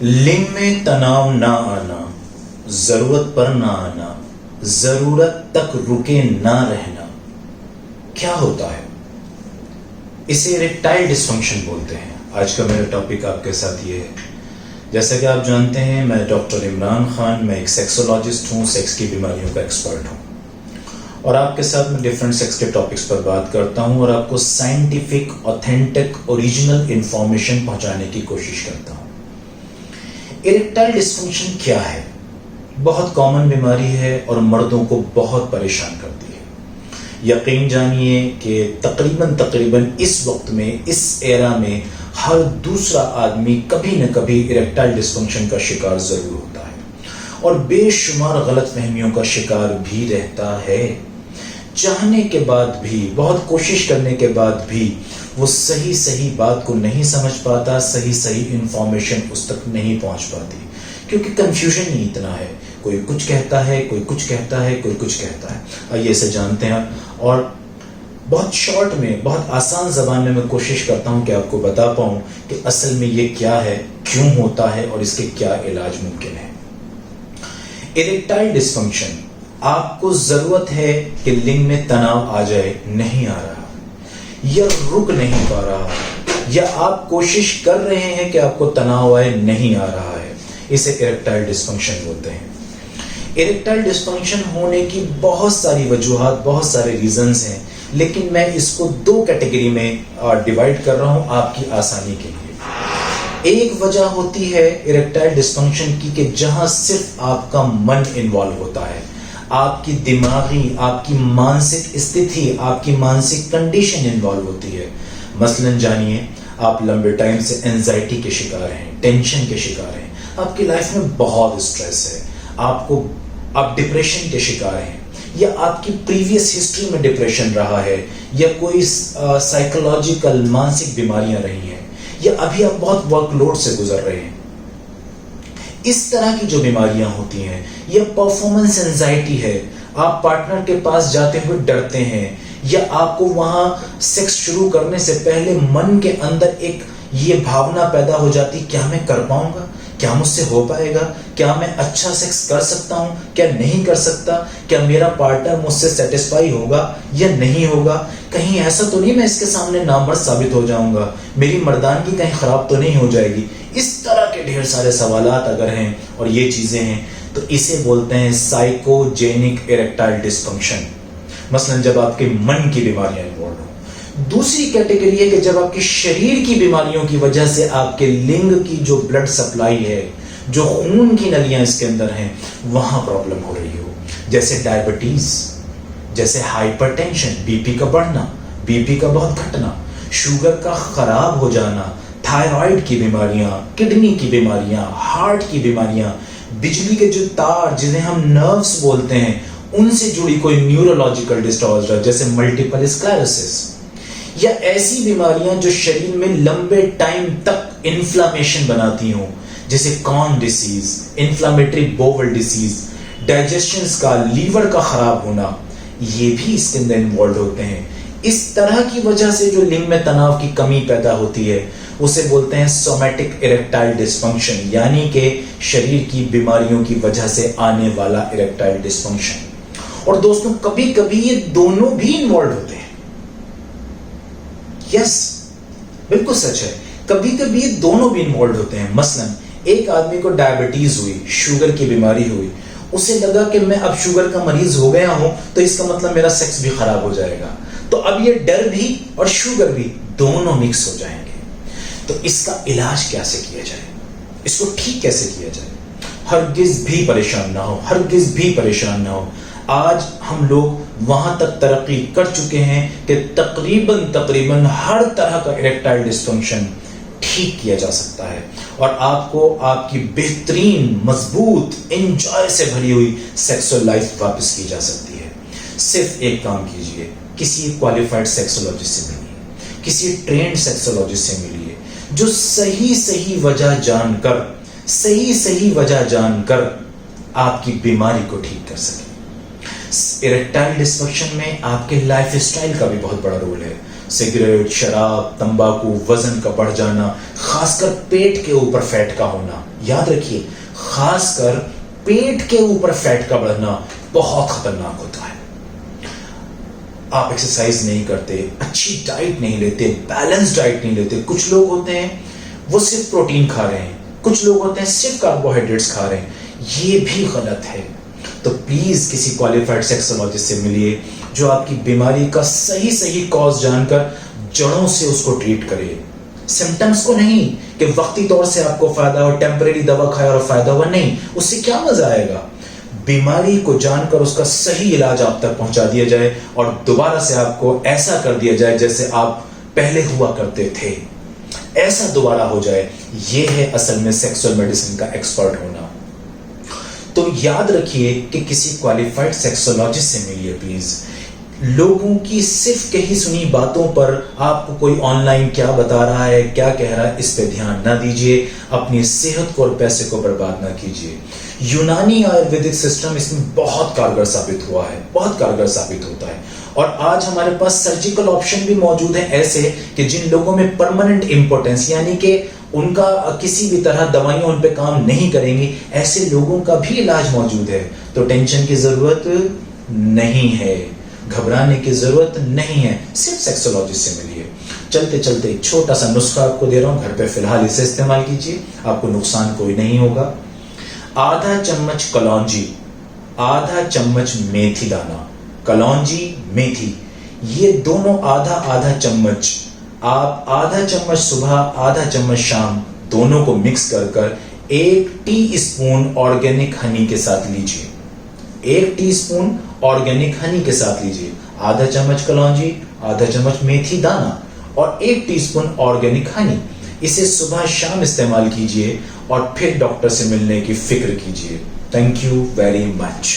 लिंग में तनाव ना आना, जरूरत पर ना आना, जरूरत तक रुके ना रहना, क्या होता है? इसे इरेक्टाइल डिस्फंक्शन बोलते हैं। आज का मेरा टॉपिक आपके साथ ये है। जैसा कि आप जानते हैं, मैं डॉक्टर इमरान खान, मैं एक सेक्सोलॉजिस्ट हूँ, सेक्स की बीमारियों का एक्सपर्ट हूँ और आपके साथ मैं डिफरेंट सेक्स के टॉपिक्स पर बात करता हूँ और आपको साइंटिफिक, ऑथेंटिक, ओरिजिनल इंफॉर्मेशन पहुँचाने की कोशिश करता हूँ। इरेक्टाइल डिस्फंक्शन क्या है? बहुत कॉमन बीमारी है और मर्दों को बहुत परेशान करती है। यकीन जानिए कि तकरीबन इस वक्त में, इस एरा में हर दूसरा आदमी कभी न कभी इरेक्टाइल डिस्फंक्शन का शिकार जरूर होता है और बेशुमार गलतफहमियों का शिकार भी रहता है। चाहने के बाद भी, बहुत कोशिश करने के बाद भी वो सही बात को नहीं समझ पाता, सही इंफॉर्मेशन उस तक नहीं पहुंच पाती, क्योंकि कंफ्यूजन ही इतना है। कोई कुछ कहता है, कोई कुछ कहता है, कोई कुछ कहता है। आइए इसे जानते हैं और बहुत शॉर्ट में, बहुत आसान ज़बान में मैं कोशिश करता हूं कि आपको बता पाऊं कि असल में ये क्या है, क्यों होता है और इसके क्या इलाज मुमकिन है। इरेक्टाइल डिस्फंक्शन, आपको जरूरत है कि लिंग में तनाव आ जाए, नहीं आ रहा, या रुक नहीं पा रहा, या आप कोशिश कर रहे हैं कि आपको तनाव आए, नहीं आ रहा है, इसे इरेक्टाइल डिस्फंक्शन बोलते हैं। इरेक्टाइल डिस्फंक्शन होने की बहुत सारी वजूहात, बहुत सारे रीजंस हैं, लेकिन मैं इसको दो कैटेगरी में डिवाइड कर रहा हूं आपकी आसानी के लिए। एक वजह होती है इरेक्टाइल डिस्फंक्शन की कि जहां सिर्फ आपका मन इन्वॉल्व होता है, आपकी दिमागी, आपकी मानसिक स्थिति, आपकी मानसिक कंडीशन इन्वॉल्व होती है। मसलन जानिए, आप लंबे टाइम से एंजाइटी के शिकार हैं, टेंशन के शिकार हैं, आपकी लाइफ में बहुत स्ट्रेस है, आप डिप्रेशन के शिकार हैं, या आपकी प्रीवियस हिस्ट्री में डिप्रेशन रहा है, या कोई साइकोलॉजिकल मानसिक बीमारियां रही हैं, या अभी आप बहुत वर्कलोड से गुजर रहे हैं। इस तरह की जो बीमारियां होती हैं, या परफॉर्मेंस एंजाइटी है, आप पार्टनर के पास जाते हुए डरते हैं, या आपको वहां सेक्स शुरू करने से पहले मन के अंदर एक ये भावना पैदा हो जाती, क्या मैं कर पाऊंगा, क्या मुझसे हो पाएगा, क्या मैं अच्छा सेक्स कर सकता हूं, क्या नहीं कर सकता, क्या मेरा पार्टनर मुझसे सेटिस्फाई होगा या नहीं होगा, कहीं ऐसा तो नहीं मैं इसके सामने नामर्द साबित हो जाऊंगा, मेरी मर्दानगी कहीं खराब तो नहीं हो जाएगी। इस तरह के ढेर सारे सवालात अगर हैं और ये चीजें हैं, तो इसे बोलते हैं साइकोजेनिक इरेक्टाइल डिस्फंक्शन। मसलन जब आपके मन की बीमारियां इन्वॉल्व हो। दूसरी कैटेगरी है कि जब आपके शरीर की बीमारियों की वजह से आपके लिंग की जो ब्लड सप्लाई है, जो खून की नलियां इसके अंदर हैं, वहां प्रॉब्लम हो रही हो, जैसे डायबिटीज, जैसे हाइपरटेंशन, बीपी का बढ़ना, बीपी का बहुत घटना, शुगर का खराब हो जाना, थायराइड की बीमारियां, किडनी की बीमारियां, हार्ट की बीमारियां, बिजली के जो तार जिन्हें हम नर्व्स बोलते हैं, उनसे जुड़ी कोई न्यूरोलॉजिकल डिसऑर्डर जैसे मल्टीपल स्क्लेरोसिस, या ऐसी बीमारियां जो शरीर में लंबे टाइम तक इन्फ्लामेशन बनाती हों, जैसे corn disease, inflammatory bowel disease, digestion का, लीवर का खराब होना, ये भी इसके अंदर इन्वॉल्व होते हैं। इस तरह की वजह से जो लिंग में तनाव की कमी पैदा होती है, उसे बोलते हैं सोमैटिक इरेक्टाइल डिस्फंक्शन, यानी कि शरीर की बीमारियों की वजह से आने वाला इरेक्टाइल डिस्फंक्शन। और दोस्तों, कभी कभी ये दोनों भी इन्वॉल्व होते हैं। यस, बिल्कुल सच है, कभी कभी ये दोनों भी इन्वॉल्व होते हैं। मसलन एक आदमी को डायबिटीज हुई, शुगर की बीमारी हुई, उसे लगा कि मैं अब शुगर का मरीज हो गया हूं, तो इसका मतलब मेरा सेक्स भी खराब हो जाएगा, तो अब ये डर भी और शुगर भी दोनों मिक्स हो जाएंगे। तो इसका इलाज कैसे किया जाए, इसको ठीक कैसे किया जाए? हरगिज भी परेशान ना हो, हरगिज भी परेशान ना हो। आज हम लोग वहां तक तरक्की कर चुके हैं कि तकरीबन हर तरह का इरेक्टाइल डिस्फंक्शन ठीक किया जा सकता है और आपको आपकी बेहतरीन, मजबूत, एंजॉय से भरी हुई सेक्सुअल लाइफ वापस की जा सकती है। सिर्फ एक काम कीजिए, किसी क्वालिफाइड सेक्सोलॉजिस्ट से मिलिए, किसी ट्रेंड सेक्सोलॉजिस्ट से मिलिए, जो सही वजह जानकर आपकी बीमारी को ठीक कर सके। इरेक्टाइल डिस्फंक्शन में आपके लाइफस्टाइल का भी बहुत बड़ा रोल है। सिगरेट, शराब, तंबाकू, वजन का बढ़ जाना, खासकर पेट के ऊपर फैट का होना, याद रखिए, खासकर पेट के ऊपर फैट का बढ़ना बहुत खतरनाक होता है। आप एक्सरसाइज नहीं करते, अच्छी डाइट नहीं लेते, बैलेंस डाइट नहीं लेते। कुछ लोग होते हैं वो सिर्फ प्रोटीन खा रहे हैं, कुछ लोग होते हैं सिर्फ कार्बोहाइड्रेट्स खा रहे हैं। ये भी गलत है। तो प्लीज किसी क्वालिफाइड सेक्सोलॉजिस्ट से मिलिए जो आपकी बीमारी का सही सही कॉज जानकर जड़ों से उसको ट्रीट करे, सिम्टम्स को नहीं कि वक्ती तौर से आपको फायदा हो, टेम्परेरी दवा खाए और फायदा हुआ, नहीं, उससे क्या मजा आएगा। बीमारी को जानकर उसका सही इलाज आप तक पहुंचा दिया जाए और दोबारा से आपको ऐसा कर दिया जाए जैसे आप पहले हुआ करते थे, ऐसा दोबारा हो जाए। यह है असल में सेक्सुअल मेडिसिन का एक्सपर्ट होना। तो याद रखिए कि किसी क्वालिफाइड सेक्सोलॉजिस्ट से मिलिए प्लीज। लोगों की सिर्फ कही सुनी बातों पर आपको कोई ऑनलाइन क्या बता रहा है, क्या कह रहा है, इस पे ध्यान ना दीजिए। अपनी सेहत को और पैसे को बर्बाद ना कीजिए। यूनानी आयुर्वेदिक सिस्टम इसमें बहुत कारगर साबित हुआ है, बहुत कारगर साबित होता है। और आज हमारे पास सर्जिकल ऑप्शन भी मौजूद है ऐसे कि जिन लोगों में परमानेंट इंपोर्टेंस, यानी कि उनका किसी भी तरह दवाइयां उन पे काम नहीं करेंगी, ऐसे लोगों का भी इलाज मौजूद है। तो टेंशन की जरूरत नहीं है, घबराने की जरूरत नहीं है, सिर्फ सेक्सोलॉजिस्ट से मिलिए। चलते चलते एक छोटा सा नुस्खा आपको दे रहा हूं, घर पे फिलहाल इसे इस्तेमाल कीजिए, आपको नुकसान कोई नहीं होगा। आधा चम्मच कलौंजी, आधा चम्मच मेथी दाना, कलौंजी मेथी, ये दोनों आधा आधा चम्मच, आप आधा चम्मच सुबह आधा चम्मच शाम, दोनों को मिक्स कर कर 1 टीस्पून ऑर्गेनिक हनी के साथ लीजिए। 1 टीस्पून ऑर्गेनिक हनी के साथ लीजिए। आधा चम्मच कलौंजी, आधा चम्मच मेथी दाना और 1 टीस्पून ऑर्गेनिक हनी। इसे सुबह शाम इस्तेमाल कीजिए और फिर डॉक्टर से मिलने की फिक्र कीजिए। Thank you very much.